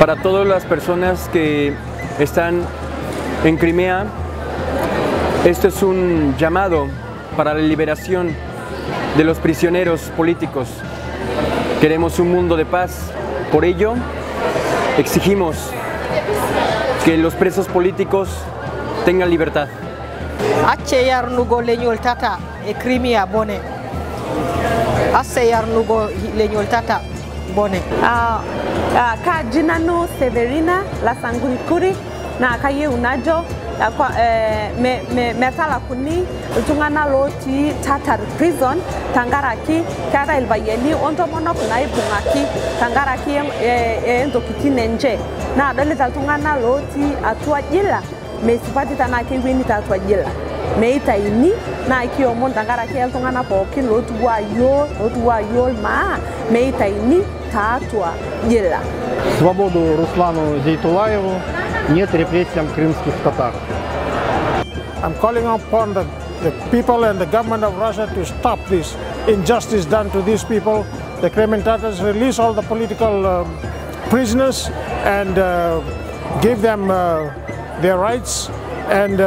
para todas las personas que están en Crimea. Esto es un llamado para la liberación de los prisioneros políticos. Queremos un mundo de paz. Por ello, exigimos que los presos políticos tengan libertad. Acce yarnugo leñol tata e Crimea bone. Acce yarnugo leñol tata bone. Ka jinano Severina la Sanguikuri na kaye unajo metala kuni tungana loti Tatar prison tangaraki kara ilbayeni onto monok na ibungaki tangaraki endo kitinenje na dalita tungana loti atwa jila mesipati tanaki wini tatwa jila meita ini na ikiomon tangaraki el tungana pokin lotu wa yol ma meita ini tatwa jila. Свободу Руслану Зейтулаеву, нет репрессиям крымских татар. I'm calling upon the people and the government of Russia to stop this injustice done to these people. The Crimean Tatars release all the political prisoners and give them their rights and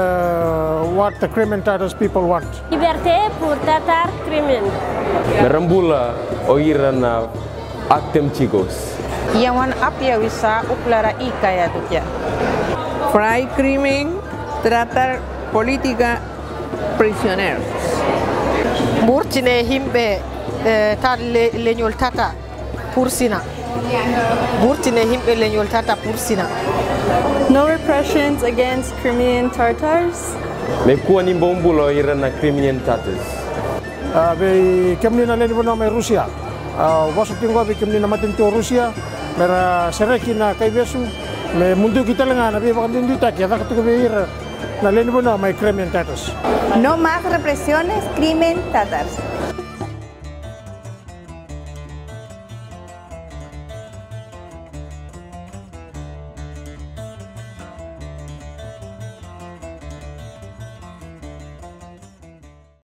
what the Crimean Tatars people want. Liberté pour Tatar Crimean. Merambula oirana actem chicos. Yawan apia wisa uklara ikaya tuja. Fray crimen, tratar política prisioneros. Burtine himbe tar leñol tata pursina. Burtine himbe leñol tata pursina. No repressions against Crimean Tatars. Me kuani bombulo irana Crimean Tatars. Be kemnina leni bono me Rusia. Wasu tingwa be kemnina matinto Rusia. Mera serekina kay besu me mundu kita lengan abi bakan dindu tak ya tak tu be ir na leni bono me Crimean Tatars. No más represiones, Crimean Tatars.